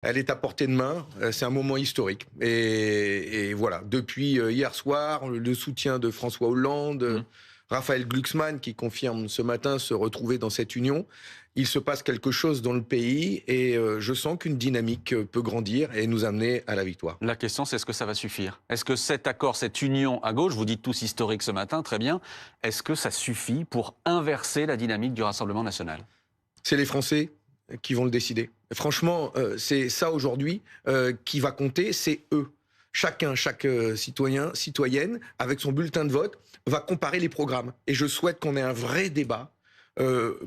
Elle est à portée de main, c'est un moment historique. Et voilà, depuis hier soir, le soutien de François Hollande, Mmh. Raphaël Glucksmann qui confirme ce matin se retrouver dans cette union, il se passe quelque chose dans le pays et je sens qu'une dynamique peut grandir et nous amener à la victoire. La question, c'est est-ce que ça va suffire? Est-ce que cet accord, cette union à gauche, vous dites tous historique ce matin, très bien, est-ce que ça suffit pour inverser la dynamique du Rassemblement national? C'est les Français qui vont le décider. Franchement, c'est ça aujourd'hui qui va compter, c'est eux. Chaque citoyen, citoyenne, avec son bulletin de vote, va comparer les programmes. Et je souhaite qu'on ait un vrai débat,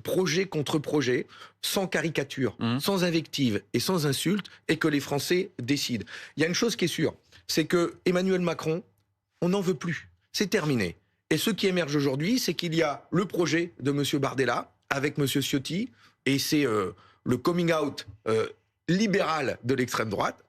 projet contre projet, sans caricature, Mmh. sans invective et sans insulte, et que les Français décident. Il y a une chose qui est sûre, c'est que Emmanuel Macron, on n'en veut plus. C'est terminé. Et ce qui émerge aujourd'hui, c'est qu'il y a le projet de M. Bardella avec M. Ciotti, et c'est le coming out libéral de l'extrême droite,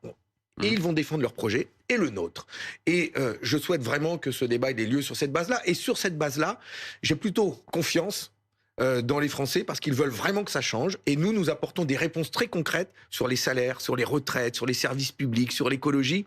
et ils vont défendre leur projet et le nôtre. Et je souhaite vraiment que ce débat ait lieu sur cette base-là. Et sur cette base-là, j'ai plutôt confiance dans les Français parce qu'ils veulent vraiment que ça change. Et nous apportons des réponses très concrètes sur les salaires, sur les retraites, sur les services publics, sur l'écologie.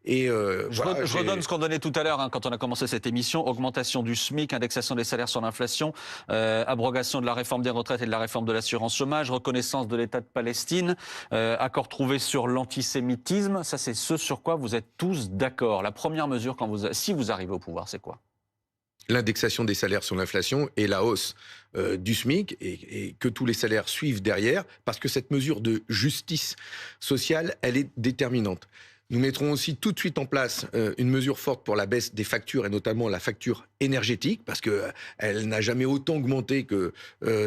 Et Je redonne ce qu'on donnait tout à l'heure quand on a commencé cette émission. Augmentation du SMIC, indexation des salaires sur l'inflation, abrogation de la réforme des retraites et de la réforme de l'assurance chômage, reconnaissance de l'État de Palestine, accord trouvé sur l'antisémitisme. Ça, c'est ce sur quoi vous êtes tous d'accord. La première mesure, si vous arrivez au pouvoir, c'est quoi? L'indexation des salaires sur l'inflation et la hausse du SMIC et que tous les salaires suivent derrière, parce que cette mesure de justice sociale, elle est déterminante. Nous mettrons aussi tout de suite en place une mesure forte pour la baisse des factures et notamment la facture énergétique parce qu'elle n'a jamais autant augmenté que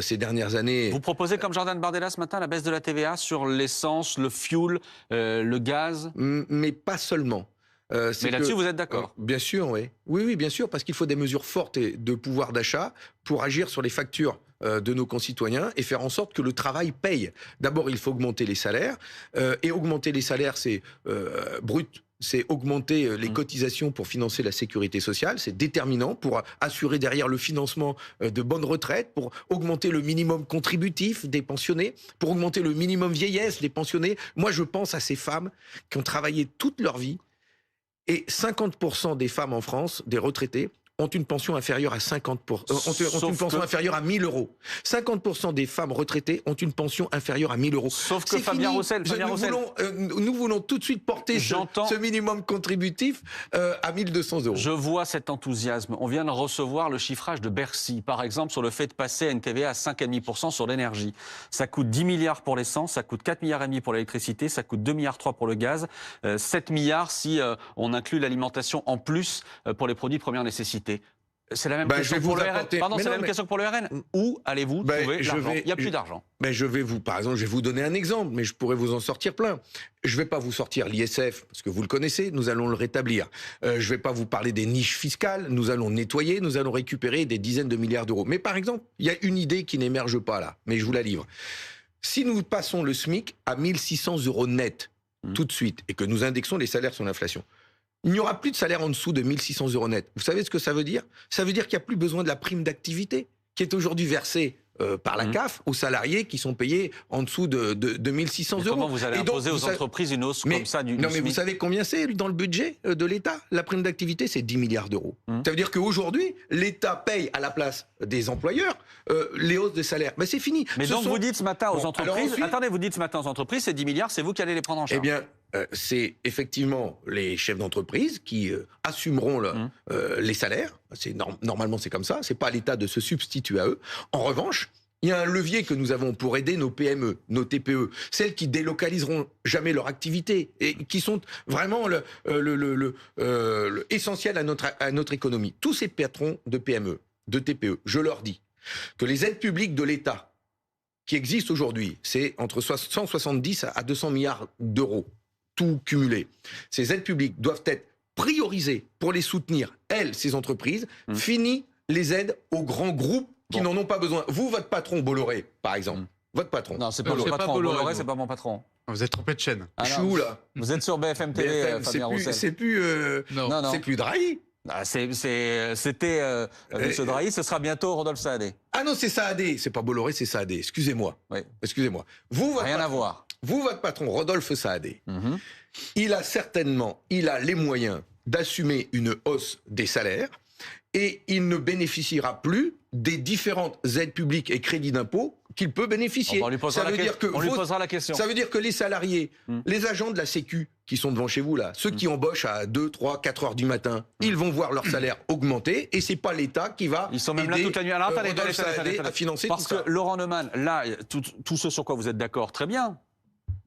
ces dernières années. Vous proposez, comme Jordan Bardella ce matin, la baisse de la TVA sur l'essence, le fuel, le gaz? Mais pas seulement. Mais là-dessus, vous êtes d'accord? Bien sûr, oui. Oui, bien sûr, parce qu'il faut des mesures fortes de pouvoir d'achat pour agir sur les factures de nos concitoyens et faire en sorte que le travail paye. D'abord, il faut augmenter les salaires. Et augmenter les salaires, c'est brut. C'est augmenter les cotisations pour financer la sécurité sociale. C'est déterminant pour assurer derrière le financement de bonnes retraites, pour augmenter le minimum contributif des pensionnés, pour augmenter le minimum vieillesse des pensionnés. Moi, je pense à ces femmes qui ont travaillé toute leur vie. Et 50% des femmes en France, des retraités, ont une pension inférieure à 1 000 euros. 50% des femmes retraitées ont une pension inférieure à 1 000 euros. Sauf que Fabien Roussel, nous voulons tout de suite porter ce minimum contributif à 1 200 euros. Je vois cet enthousiasme. On vient de recevoir le chiffrage de Bercy, par exemple, sur le fait de passer à une TVA à 5,5% sur l'énergie. Ça coûte 10 milliards pour l'essence, ça coûte 4,5 milliards pour l'électricité, ça coûte 2,3 milliards pour le gaz, 7 milliards si on inclut l'alimentation en plus pour les produits de première nécessité. C'est la même question pour le RN. Pardon, c'est la même question pour le RN. Où allez-vous trouver l'argent? Il n'y a plus d'argent. Par exemple, je vais vous donner un exemple, mais je pourrais vous en sortir plein. Je ne vais pas vous sortir l'ISF, parce que vous le connaissez, nous allons le rétablir. Je ne vais pas vous parler des niches fiscales, nous allons nettoyer, nous allons récupérer des dizaines de milliards d'euros. Mais par exemple, il y a une idée qui n'émerge pas là, mais je vous la livre. Si nous passons le SMIC à 1 600 euros net, tout de suite, et que nous indexons les salaires sur l'inflation, il n'y aura plus de salaire en dessous de 1 600 euros net. Vous savez ce que ça veut dire? Ça veut dire qu'il n'y a plus besoin de la prime d'activité qui est aujourd'hui versée par la CAF aux salariés qui sont payés en dessous de 1 600 euros. Comment vous allez imposer aux entreprises une hausse comme ça du Non, mais SMIC? vous savez combien c'est dans le budget de l'État? La prime d'activité, c'est 10 milliards d'euros. Ça veut dire qu'aujourd'hui, l'État paye à la place des employeurs les hausses de salaire. Mais c'est fini. Mais donc vous dites ce matin aux entreprises... Attendez, vous dites ce matin aux entreprises, ces 10 milliards, c'est vous qui allez les prendre en charge? Eh bien... c'est effectivement les chefs d'entreprise qui assumeront les salaires. Normalement, c'est comme ça. C'est pas à l'État de se substituer à eux. En revanche, il y a un levier que nous avons pour aider nos PME, nos TPE, celles qui délocaliseront jamais leur activité et qui sont vraiment essentielles à notre économie. Tous ces patrons de PME, de TPE, je leur dis que les aides publiques de l'État qui existent aujourd'hui, c'est entre 170 à 200 milliards d'euros. Tout cumulé. Ces aides publiques doivent être priorisées pour les soutenir, ces entreprises. Fini les aides aux grands groupes qui n'en ont pas besoin. Vous, votre patron, Bolloré, par exemple. Votre patron. Non, c'est pas mon patron. Bolloré, c'est pas mon patron. Vous êtes trompé de chaîne. Je suis où, là? Vous êtes sur BFM TV, Fabien Roussel. C'est plus Drahi. C'était M. Drahi, ce sera bientôt Rodolphe Saadé. Ah non, c'est Saadé, c'est pas Bolloré, c'est Saadé. Excusez-moi. Oui. Excusez-moi. Vous, Rien à voir. Vous, votre patron, Rodolphe Saadé, il a les moyens d'assumer une hausse des salaires et il ne bénéficiera plus des différentes aides publiques et crédits d'impôt qu'il peut bénéficier. On lui posera la question. Ça veut dire que les salariés, les agents de la Sécu qui sont devant chez vous là, ceux qui embauchent à 2, 3, 4 heures du matin, ils vont voir leur salaire augmenter et c'est pas l'État qui va Ils sont même là toute la nuit. Alors attendez, à financer parce tout ça. que Laurent Neumann, là, tout ce sur quoi vous êtes d'accord, très bien.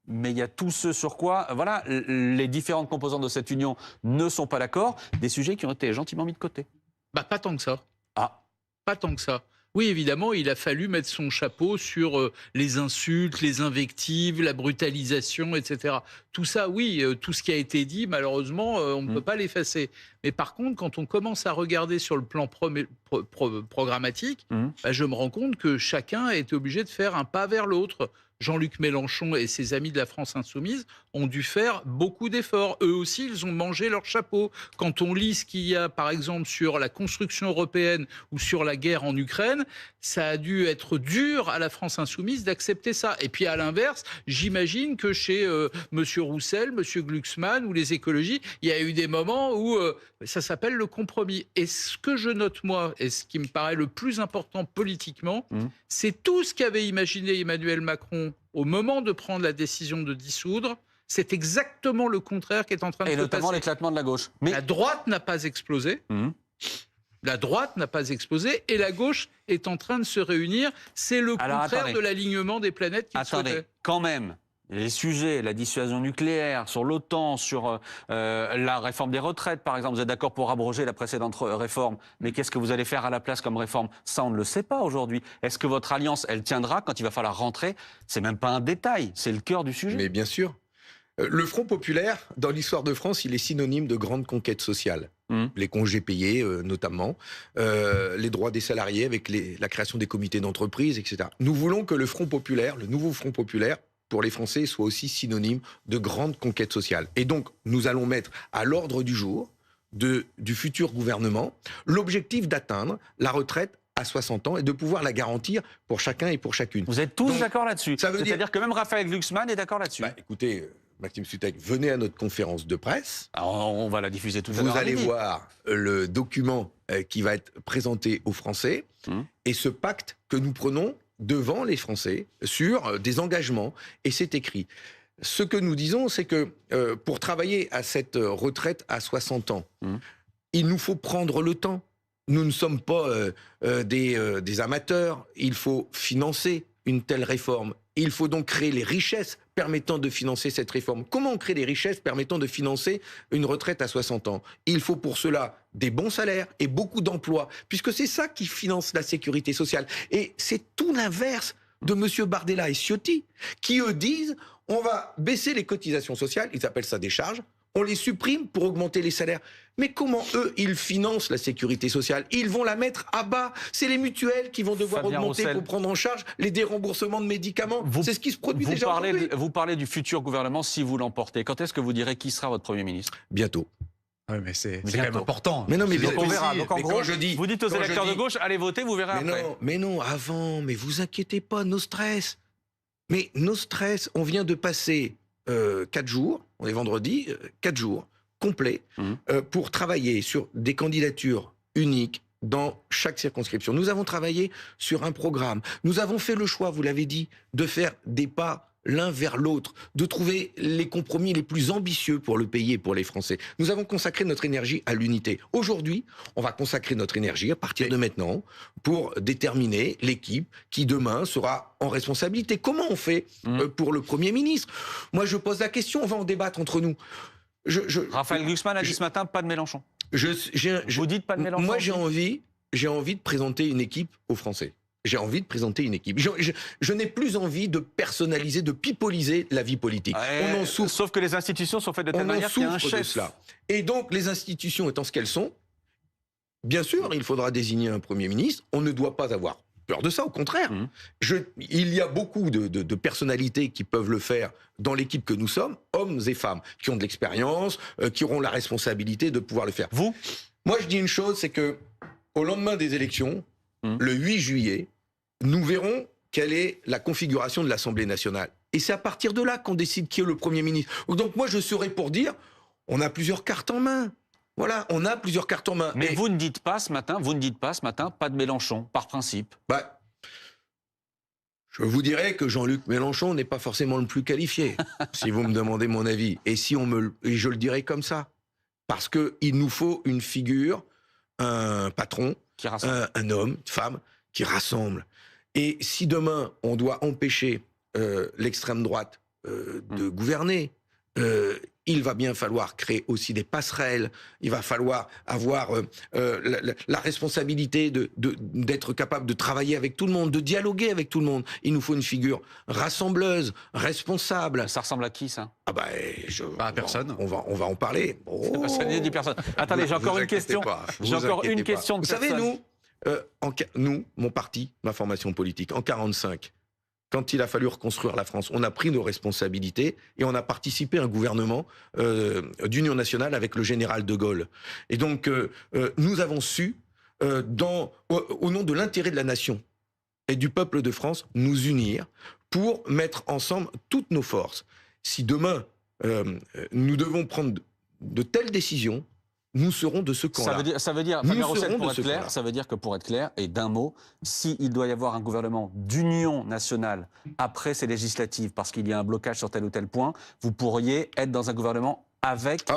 Mais il y a tout ce sur quoi, voilà, les différentes composantes de cette union ne sont pas d'accord. Des sujets qui ont été gentiment mis de côté. Bah, pas tant que ça. Ah. Pas tant que ça. Oui, évidemment, il a fallu mettre son chapeau sur les insultes, les invectives, la brutalisation, etc. Tout ça, oui, tout ce qui a été dit, malheureusement, on ne peut pas l'effacer. Mais par contre, quand on commence à regarder sur le plan programmatique, bah, je me rends compte que chacun est obligé de faire un pas vers l'autre. Jean-Luc Mélenchon et ses amis de la France Insoumise ont dû faire beaucoup d'efforts. Eux aussi, ils ont mangé leur chapeau. Quand on lit ce qu'il y a, par exemple, sur la construction européenne ou sur la guerre en Ukraine, ça a dû être dur à la France Insoumise d'accepter ça. Et puis, à l'inverse, j'imagine que chez M. Roussel, M. Glucksmann ou les écologistes, il y a eu des moments où ça s'appelle le compromis. Et ce que je note, moi, et ce qui me paraît le plus important politiquement, c'est tout ce qu'avait imaginé Emmanuel Macron au moment de prendre la décision de dissoudre. C'est exactement le contraire qui est en train de se passer. Et notamment l'éclatement de la gauche. Mais la droite n'a pas explosé. La droite n'a pas explosé et la gauche est en train de se réunir. C'est le contraire de l'alignement des planètes qu'il souhaitait. Quand même. Les sujets, la dissuasion nucléaire, sur l'OTAN, sur la réforme des retraites, par exemple. Vous êtes d'accord pour abroger la précédente réforme, mais qu'est-ce que vous allez faire à la place comme réforme? Ça, on ne le sait pas aujourd'hui. Est-ce que votre alliance, elle tiendra quand il va falloir rentrer? C'est même pas un détail, c'est le cœur du sujet. Mais bien sûr. Le Front populaire, dans l'histoire de France, il est synonyme de grande conquête sociale. Les congés payés, notamment, les droits des salariés avec la création des comités d'entreprise, etc. Nous voulons que le Front populaire, le nouveau Front populaire, pour les Français, soit aussi synonyme de grande conquête sociale. Et donc, nous allons mettre à l'ordre du jour du futur gouvernement l'objectif d'atteindre la retraite à 60 ans et de pouvoir la garantir pour chacun et pour chacune. Vous êtes tous d'accord là-dessus? C'est-à-dire que même Raphaël Glucksmann est d'accord là-dessus? Écoutez, Maxime Sutek, venez à notre conférence de presse. Alors, on va la diffuser tout à l'heure. Vous allez voir le document qui va être présenté aux Français et ce pacte que nous prenons devant les Français sur des engagements, et c'est écrit. Ce que nous disons, c'est que pour travailler à cette retraite à 60 ans, il nous faut prendre le temps. Nous ne sommes pas des amateurs, il faut financer une telle réforme. Il faut donc créer les richesses permettant de financer cette réforme. Comment on crée les richesses permettant de financer une retraite à 60 ans? Il faut pour cela des bons salaires et beaucoup d'emplois, puisque c'est ça qui finance la sécurité sociale. Et c'est tout l'inverse de M. Bardella et Ciotti, qui eux disent on va baisser les cotisations sociales, ils appellent ça des charges, on les supprime pour augmenter les salaires. Mais comment, eux, ils financent la sécurité sociale? Ils vont la mettre à bas. C'est les mutuelles qui vont devoir augmenter pour prendre en charge les déremboursements de médicaments. C'est ce qui se produit déjà aujourd'hui. Vous parlez du futur gouvernement si vous l'emportez. Quand est-ce que vous direz qui sera votre Premier ministre? Bientôt. Oui, mais c'est quand même important. Mais non, mais on verra. Donc en gros, vous dites aux électeurs de gauche, allez voter, vous verrez après. Mais non, avant, mais vous inquiétez pas, no stress. Mais no stress, on vient de passer 4 jours, on est vendredi, 4 jours complets pour travailler sur des candidatures uniques dans chaque circonscription. Nous avons travaillé sur un programme. Nous avons fait le choix, vous l'avez dit, de faire des pas l'un vers l'autre, de trouver les compromis les plus ambitieux pour le pays et pour les Français. Nous avons consacré notre énergie à l'unité. Aujourd'hui, on va consacrer notre énergie à partir de maintenant pour déterminer l'équipe qui demain sera en responsabilité. Comment on fait pour le Premier ministre? Moi, je pose la question, on va en débattre entre nous. Raphaël Glucksmann a dit ce matin, pas de Mélenchon. Vous dites pas de Mélenchon? Moi, j'ai envie de présenter une équipe aux Français. J'ai envie de présenter une équipe. Je n'ai plus envie de personnaliser, de pipoliser la vie politique. On en souffre. Sauf que les institutions sont faites de telle manière qu'il y a un chef. De cela. Et donc, les institutions étant ce qu'elles sont, bien sûr, il faudra désigner un Premier ministre. On ne doit pas avoir peur de ça, au contraire. Il y a beaucoup de personnalités qui peuvent le faire dans l'équipe que nous sommes, hommes et femmes, qui ont de l'expérience, qui auront la responsabilité de pouvoir le faire. Vous ? Moi, je dis une chose, c'est que au lendemain des élections, le 8 juillet, nous verrons quelle est la configuration de l'Assemblée nationale. Et c'est à partir de là qu'on décide qui est le Premier ministre. Donc moi, je serais pour dire, on a plusieurs cartes en main. Voilà, on a plusieurs cartes en main. Mais vous ne dites pas ce matin, pas de Mélenchon, par principe. Bah, je vous dirais que Jean-Luc Mélenchon n'est pas forcément le plus qualifié, si vous me demandez mon avis. Et je le dirais comme ça. Parce qu'il nous faut une figure, un patron, un homme, une femme, qui rassemble. Et si demain, on doit empêcher l'extrême droite de gouverner, il va bien falloir créer aussi des passerelles, il va falloir avoir la responsabilité d'être capable de travailler avec tout le monde, de dialoguer avec tout le monde. Il nous faut une figure rassembleuse, responsable. Ça ressemble à qui, ça? Ah bah, à personne. On va en parler. Oh. Ça ne dit personne. Attendez, j'ai encore une question. J'ai encore une question de personne. Vous savez, nous, mon parti, ma formation politique, en 1945, quand il a fallu reconstruire la France, on a pris nos responsabilités et on a participé à un gouvernement d'union nationale avec le général de Gaulle. Et donc, nous avons su, au nom de l'intérêt de la nation et du peuple de France, nous unir pour mettre ensemble toutes nos forces. Si demain, nous devons prendre de telles décisions, nous serons de ce camp-là. Ça veut dire, Fabien Roussel, pour être clair, ça veut dire que pour être clair, et d'un mot, s'il doit y avoir un gouvernement d'union nationale après ces législatives, parce qu'il y a un blocage sur tel ou tel point, vous pourriez être dans un gouvernement avec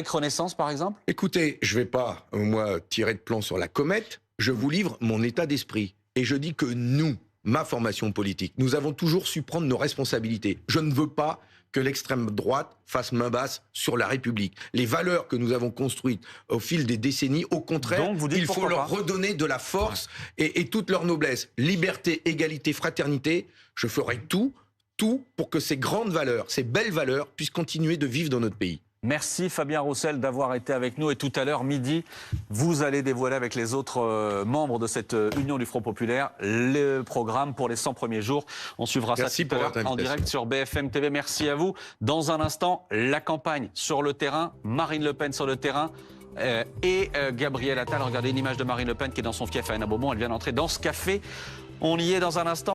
Renaissance, par exemple? Écoutez, je ne vais pas, moi, tirer de plan sur la comète, je vous livre mon état d'esprit. Et je dis que nous, ma formation politique, nous avons toujours su prendre nos responsabilités. Je ne veux pas que l'extrême droite fasse main basse sur la République. Les valeurs que nous avons construites au fil des décennies, au contraire, il faut leur redonner de la force et toute leur noblesse. Liberté, égalité, fraternité, je ferai tout pour que ces grandes valeurs, ces belles valeurs puissent continuer de vivre dans notre pays. Merci Fabien Roussel d'avoir été avec nous. Et tout à l'heure, midi, vous allez dévoiler avec les autres membres de cette Union du Front Populaire le programme pour les 100 premiers jours. On suivra ça tout à l'heure en direct sur BFM TV. Merci à vous. Dans un instant, la campagne sur le terrain, Marine Le Pen sur le terrain. Et Gabriel Attal, regardez une image de Marine Le Pen qui est dans son fief à Hénin-Beaumont. Elle vient d'entrer dans ce café. On y est dans un instant.